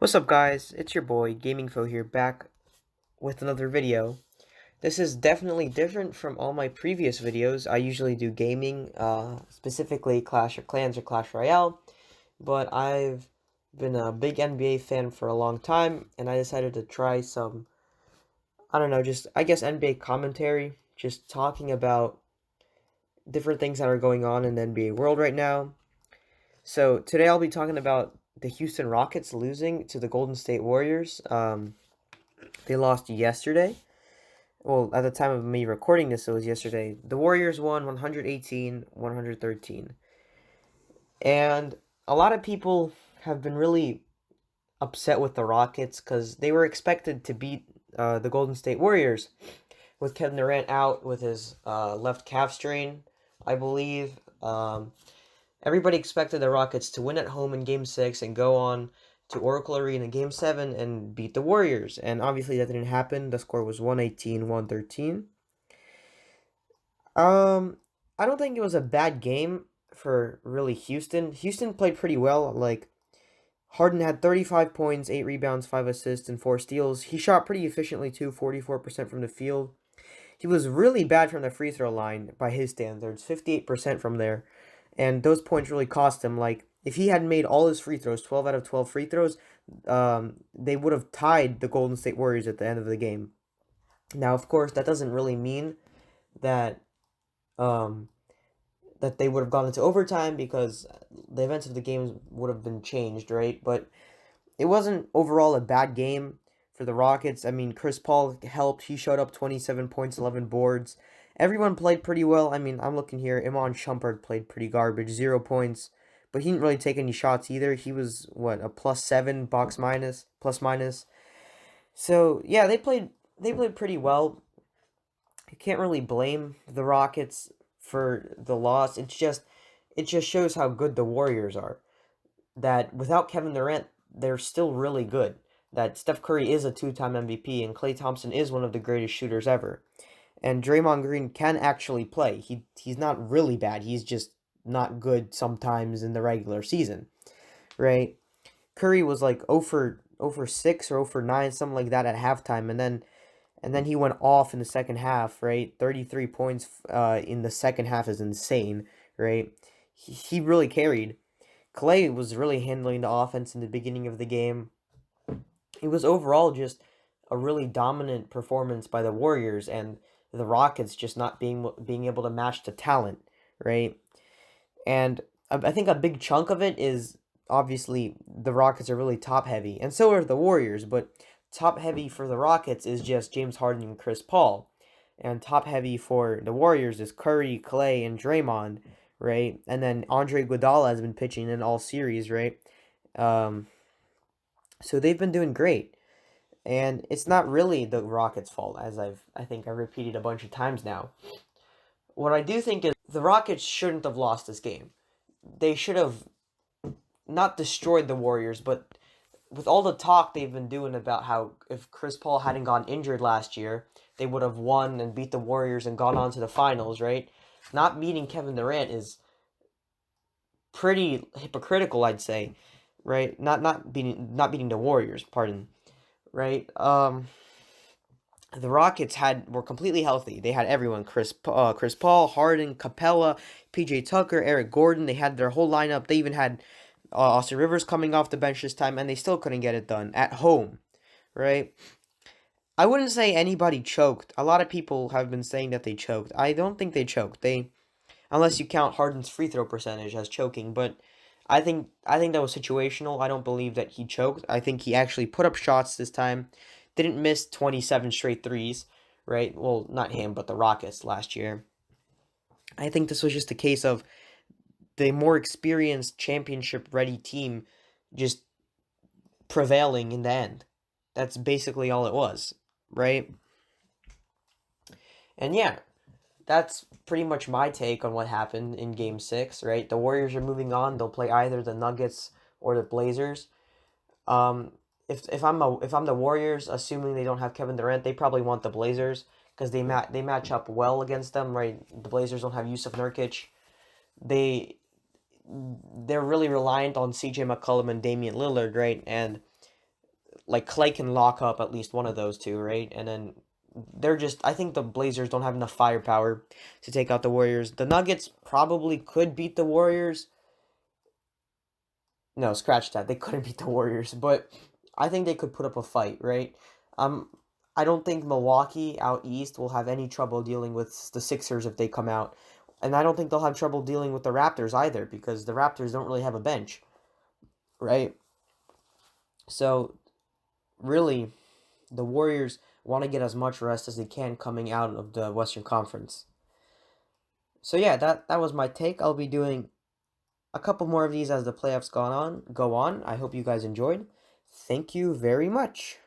What's up, guys? It's your boy GamingFo here, back with another video. This is definitely different from all my previous videos. I usually do gaming, specifically Clash of Clans or Clash Royale, but I've been a big NBA fan for a long time, and I decided to try some, I don't know, just I guess NBA commentary, just talking about different things that are going on in the NBA world right now. So today I'll be talking about the Houston Rockets losing to the Golden State Warriors. They lost yesterday. Well, at the time of me recording this, it was yesterday. The Warriors won 118-113. And a lot of people have been really upset with the Rockets because they were expected to beat the Golden State Warriors with Kevin Durant out with his left calf strain, I believe. Everybody expected the Rockets to win at home in Game 6 and go on to Oracle Arena in Game 7 and beat the Warriors. And obviously that didn't happen. The score was 118-113. I don't think it was a bad game for really Houston. Houston played pretty well. Like, Harden had 35 points, 8 rebounds, 5 assists, and 4 steals. He shot pretty efficiently too, 44% from the field. He was really bad from the free throw line by his standards, 58% from there. And those points really cost him. Like, if he had made all his free throws, 12 out of 12 free throws, they would have tied the Golden State Warriors at the end of the game. Now, of course, that doesn't really mean that um, that they would have gone into overtime because the events of the games would have been changed, right? But it wasn't overall a bad game for the Rockets. I mean, Chris Paul helped. He showed up 27 points, 11 boards. Everyone played pretty well. I mean, I'm looking here. Iman Shumpert played pretty garbage, 0 points. But he didn't really take any shots either. He was, what, a +7 box minus, plus minus. So, yeah, they played pretty well. You can't really blame the Rockets for the loss. It just shows how good the Warriors are. That without Kevin Durant, they're still really good. That Steph Curry is a two-time MVP and Klay Thompson is one of the greatest shooters ever. And Draymond Green can actually play. He's not really bad. He's just not good sometimes in the regular season, right? Curry was like 0 for 6 or 0 for 9, something like that at halftime, and then he went off in the second half, right? 33 points in the second half is insane, right? He really carried. Klay was really handling the offense in the beginning of the game. It was overall just a really dominant performance by the Warriors and the Rockets just not being able to match the talent, right? And I think a big chunk of it is obviously the Rockets are really top heavy, and so are the Warriors, but top heavy for the Rockets is just James Harden and Chris Paul. And top heavy for the Warriors is Curry, Klay, and Draymond, right? And then Andre Iguodala has been pitching in all series, right? Um, so they've been doing great. And it's not really the Rockets' fault, as I think I've repeated a bunch of times now. What I do think is the Rockets shouldn't have lost this game. They should have not destroyed the Warriors, but with all the talk they've been doing about how if Chris Paul hadn't gone injured last year, they would have won and beat the Warriors and gone on to the finals, right? Not beating Kevin Durant is pretty hypocritical, I'd say, right? Not beating the Warriors, pardon, right? The Rockets were completely healthy. They had everyone: Chris Paul, Harden, Capella, PJ Tucker, Eric Gordon. They had their whole lineup. They even had Austin Rivers coming off the bench this time, and they still couldn't get it done at home, right? I wouldn't say anybody choked. A lot of people have been saying that they choked. I don't think they choked. Unless you count Harden's free throw percentage as choking, but I think that was situational. I don't believe that he choked. I think he actually put up shots this time. Didn't miss 27 straight threes, right? Well, not him, but the Rockets last year. I think this was just a case of the more experienced championship ready team just prevailing in the end. That's basically all it was, right? And yeah, that's pretty much my take on what happened in game 6, right? The Warriors are moving on. They'll play either the Nuggets or the Blazers. Um, if I'm the Warriors, assuming they don't have Kevin Durant, they probably want the Blazers because they match up well against them, right? The Blazers don't have Yusuf Nurkic. They're really reliant on C.J. McCollum and Damian Lillard, right? And like Clay can lock up at least one of those two, right? And then I think the Blazers don't have enough firepower to take out the Warriors. The Nuggets probably could beat the Warriors. No, scratch that. They couldn't beat the Warriors, but I think they could put up a fight, right? Um, I don't think Milwaukee out east will have any trouble dealing with the Sixers if they come out. And I don't think they'll have trouble dealing with the Raptors either, because the Raptors don't really have a bench, right? So, really, the Warriors want to get as much rest as they can coming out of the Western Conference. So yeah, that was my take. I'll be doing a couple more of these as the playoffs go on. I hope you guys enjoyed. Thank you very much.